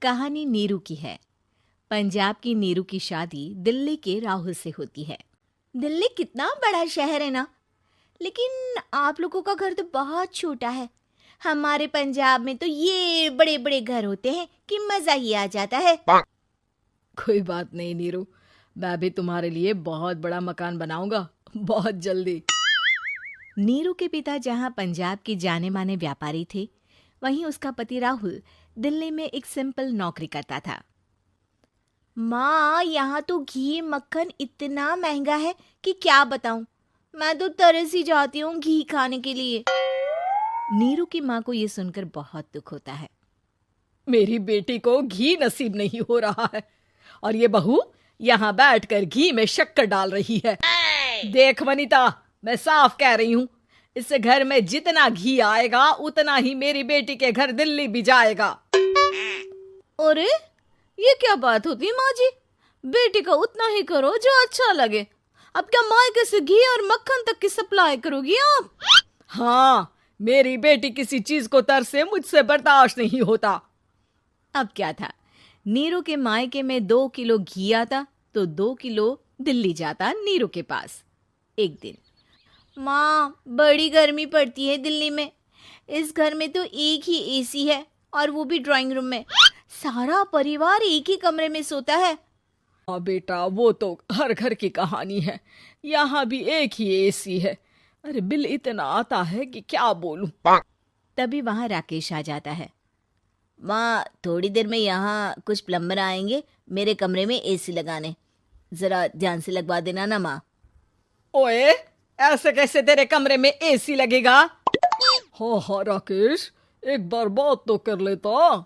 कहानी नीरू की है। पंजाब की नीरू की शादी दिल्ली के राहुल से होती है। दिल्ली कितना बड़ा शहर है ना, लेकिन आप लोगों का घर तो बहुत छोटा है। हमारे पंजाब में तो ये बड़े बड़े घर होते हैं कि मजा ही आ जाता है। कोई बात नहीं नीरू, मैं भी तुम्हारे लिए बहुत बड़ा मकान बनाऊंगा बहुत जल्दी। नीरू के पिता जहाँ पंजाब के जाने माने व्यापारी थे, वहीं उसका पति राहुल दिल्ली में एक सिंपल नौकरी करता था। माँ, यहाँ तो घी मक्खन इतना महंगा है कि क्या बताऊं। मैं तो तरस ही जाती हूँ घी खाने के लिए। नीरू की माँ को ये सुनकर बहुत दुख होता है। मेरी बेटी को घी नसीब नहीं हो रहा है और ये बहू यहाँ बैठकर घी में शक्कर डाल रही है। देख वनिता, मैं साफ कह रही हूँ, इस घर में जितना घी आएगा उतना ही मेरी बेटी के घर दिल्ली भी जाएगा। अरे ये क्या बात होती है माँ जी? बेटी का उतना ही करो जो अच्छा लगे। अब क्या मायके से घी और मक्खन तक की सप्लाई करोगी आप? हाँ, मेरी बेटी किसी चीज को तरसे मुझसे बर्दाश्त नहीं होता। अब क्या था, नीरू के मायके में 2 किलो घी आता तो 2 किलो दिल्ली जाता नीरू के पास। एक दिन, माँ बड़ी गर्मी पड़ती है दिल्ली में। इस घर में तो एक ही एसी है और वो भी ड्राइंग रूम में। सारा परिवार एक ही कमरे में सोता है। हाँ बेटा, वो तो हर घर की कहानी है। यहाँ भी एक ही एसी है। अरे बिल इतना आता है कि क्या बोलूं। तभी वहां राकेश आ जाता है। माँ, थोड़ी देर में यहाँ कुछ प्लम्बर आएंगे मेरे कमरे में एसी लगाने। जरा ध्यान से लगवा देना ना माँ। ओए, ऐसे कैसे तेरे कमरे में एसी लगेगा? हाँ हाँ राकेश, एक बार बात तो कर लेता।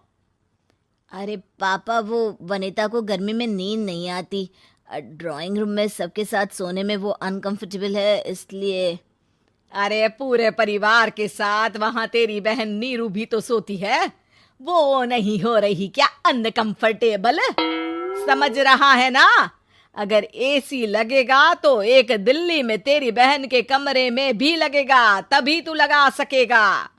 अरे पापा, वो वनिता को गर्मी में नींद नहीं आती। ड्राइंग रूम में सबके साथ सोने में वो अनकंफर्टेबल है, इसलिए। अरे पूरे परिवार के साथ वहां तेरी बहन नीरू भी तो सोती है। वो नहीं हो रही क्या अनकंफर्टेबल? समझ रहा है ना? अगर एसी लगेगा तो एक दिल्ली में तेरी बहन के कमरे में भी लगेगा, तभी तू लगा सकेगा।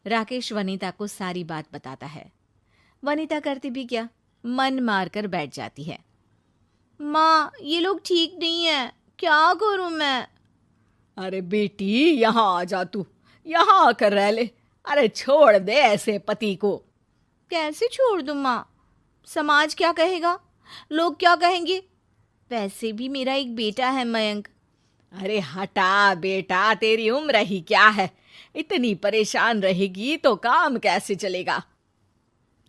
राकेश वनिता को सारी बात बताता है। वनिता करती भी क्या, मन मारकर बैठ जाती है। माँ, ये लोग ठीक नहीं है, क्या करूं मैं? अरे बेटी, यहाँ आ जा, तू यहाँ आकर रह ले। अरे छोड़ दे ऐसे पति को। कैसे छोड़ दूं माँ? समाज क्या कहेगा, लोग क्या कहेंगे? वैसे भी मेरा एक बेटा है मयंक। अरे हटा बेटा, तेरी उम्र ही क्या है, इतनी परेशान रहेगी तो काम कैसे चलेगा।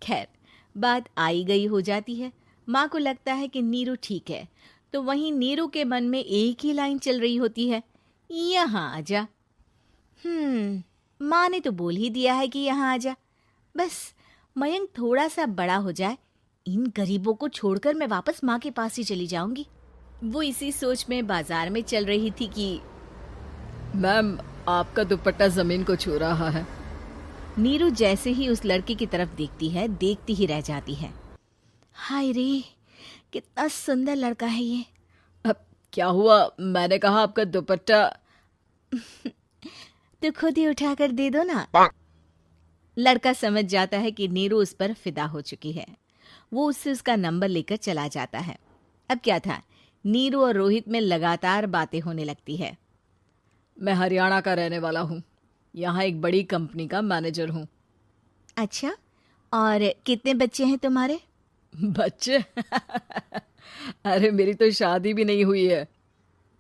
खैर, बात आई गई हो जाती है। माँ को लगता है कि नीरू ठीक है, तो वहीं नीरू के मन में एक ही लाइन चल रही होती है, यहाँ आ जा। माँ ने तो बोल ही दिया है कि यहाँ आ जा। बस मयंक थोड़ा सा बड़ा हो जाए, इन गरीबों को छोड़कर मैं वापस माँ के पास ही चली जाऊंगी। वो इसी सोच में बाजार में चल रही थी कि मैम, आपका दुपट्टा जमीन को छू रहा है। नीरू जैसे ही उस लड़की की तरफ देखती है, देखती ही रह जाती है। हाय रे, कितना सुंदर लड़का है ये। अब क्या हुआ? मैंने कहा आपका दुपट्टा। तो खुद ही उठाकर दे दो ना। लड़का समझ जाता है कि नीरू उस पर फिदा हो चुकी है। वो उससे उसका नंबर लेकर चला जाता है। अब क्या था, नीरू और रोहित में लगातार बातें होने लगती है। मैं हरियाणा का रहने वाला हूँ, यहाँ एक बड़ी कंपनी का मैनेजर हूँ। अच्छा, और कितने बच्चे हैं तुम्हारे? बच्चे? अरे मेरी तो शादी भी नहीं हुई है।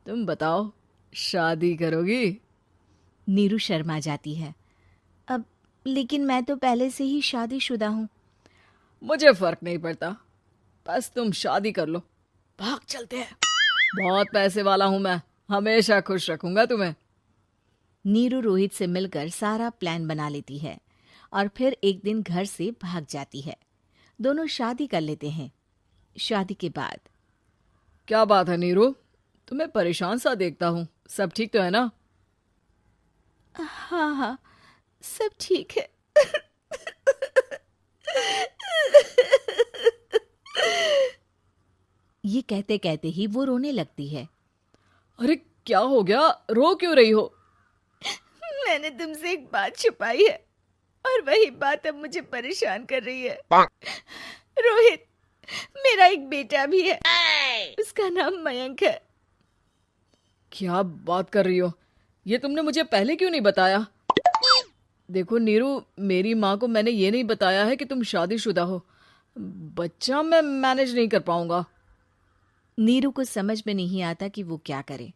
तुम बताओ, शादी करोगी? नीरू शर्मा जाती है। अब लेकिन मैं तो पहले से ही शादीशुदा हूँ। मुझे फर्क नहीं पड़ता, बस तुम शादी कर लो, भाग चलते हैं। बहुत पैसे वाला हूं मैं, हमेशा खुश रखूंगा तुम्हें। नीरू रोहित से मिलकर सारा प्लान बना लेती है और फिर एक दिन घर से भाग जाती है। दोनों शादी कर लेते हैं। शादी के बाद, क्या बात है नीरू, तुम्हें परेशान सा देखता हूँ, सब ठीक तो है ना? हाँ हाँ, सब ठीक है। ये कहते कहते ही वो रोने लगती है। अरे क्या हो गया, रो क्यों रही हो? मैंने तुमसे एक बात छुपाई है। और वही बात अब मुझे परेशान कर रही है। रोहित, मेरा एक बेटा भी है, उसका नाम मयंक है। क्या बात कर रही हो? ये तुमने मुझे पहले क्यों नहीं बताया? देखो नीरू, मेरी माँ को मैंने ये नहीं बताया है कि तुम शादीशुदा हो। बच्चा मैं मैनेज नहीं कर पाऊंगा। नीरू को समझ में नहीं आता कि वो क्या करे।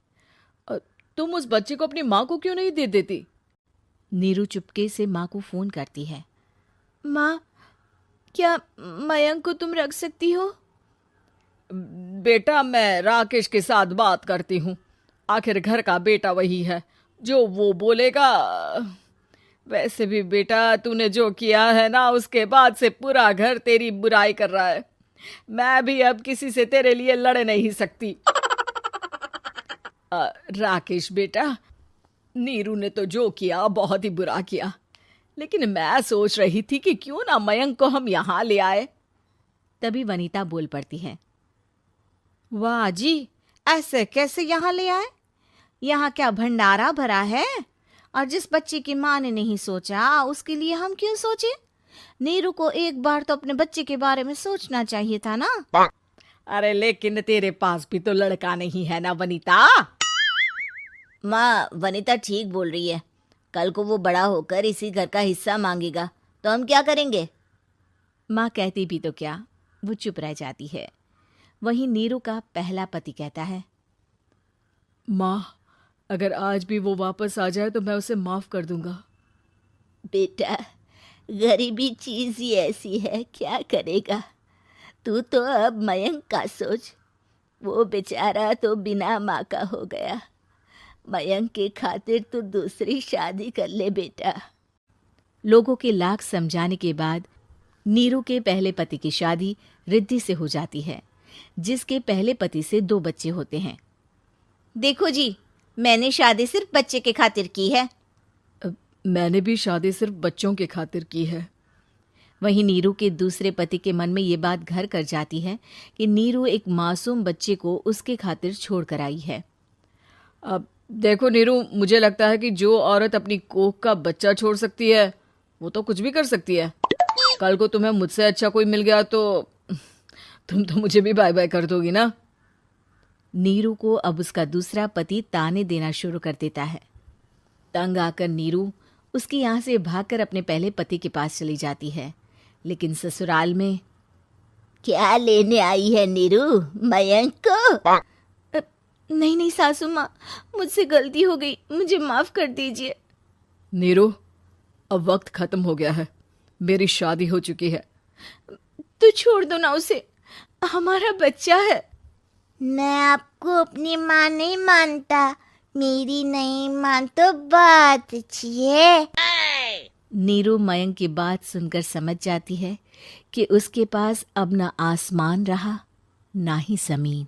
तुम उस बच्चे को अपनी माँ को क्यों नहीं दे देती? नीरू चुपके से माँ को फोन करती है। माँ, क्या मयंक को तुम रख सकती हो? बेटा, मैं राकेश के साथ बात करती हूँ। आखिर घर का बेटा वही है, जो वो बोलेगा। वैसे भी बेटा, तूने जो किया है ना, उसके बाद से पूरा घर तेरी बुराई कर रहा है। मैं भी अब किसी से तेरे लिए लड़ नहीं सकती। राकेश बेटा, नीरू ने तो जो किया बहुत ही बुरा किया, लेकिन मैं सोच रही थी कि क्यों ना मयंक को हम यहाँ ले आए। तभी वनीता बोल पड़ती है। वाह जी, ऐसे कैसे यहाँ ले आए? यहाँ क्या भंडारा भरा है? और जिस बच्चे की माँ ने नहीं सोचा, उसके लिए हम क्यों सोचे? नीरू को एक बार तो अपने बच्चे के बारे में सोचना चाहिए था ना। अरे लेकिन तेरे पास भी तो लड़का नहीं है ना वनीता। माँ, वनीता ठीक बोल रही है। कल को वो बड़ा होकर इसी घर का हिस्सा मांगेगा तो हम क्या करेंगे? माँ कहती भी तो क्या, वो चुप रह जाती है। वहीं नीरू का पहला पति कहता है। माँ, अगर आज भी वो वापस आ जाए तो मैं उसे माफ कर दूंगा। बेटा, गरीबी चीज ही ऐसी है, क्या करेगा। तू तो अब मयंक का सोच। वो बेचारा तो बिना माँ का हो गया। मयंक के खातिर तू दूसरी शादी कर ले बेटा। लोगों के लाख समझाने के बाद नीरू के पहले पति की शादी रिद्धि से हो जाती है, जिसके पहले पति से 2 बच्चे होते हैं। देखो जी, मैंने शादी सिर्फ बच्चे के खातिर की है। मैंने भी शादी सिर्फ बच्चों के खातिर की है। वहीं नीरू के दूसरे पति के मन में ये बात घर कर जाती है कि नीरू एक मासूम बच्चे को उसके खातिर छोड़ कर आई है। अब देखो नीरू, मुझे लगता है कि जो औरत अपनी कोख का बच्चा छोड़ सकती है, वो तो कुछ भी कर सकती है। कल को तुम्हें मुझसे अच्छा कोई मिल गया तो तुम तो मुझे भी बाय बाय कर दोगी ना। नीरू को अब उसका दूसरा पति ताने देना शुरू कर देता है। तंग आकर नीरू उसके यहाँ से भागकर अपने पहले पति के पास चली जाती है, लेकिन ससुराल में क्या लेने आई है नीरू, मयंक को? नहीं नहीं सासू माँ, मुझसे गलती हो गई, मुझे माफ कर दीजिए। नीरू, अब वक्त खत्म हो गया है, मेरी शादी हो चुकी है। तो छोड़ दो ना उसे, हमारा बच्चा है। मैं आपको अपनी माँ नहीं मानता, मेरी नहीं मान तो बात अच्छी है। नीरू मयंक की बात सुनकर समझ जाती है कि उसके पास अब न आसमान रहा ना ही जमीन।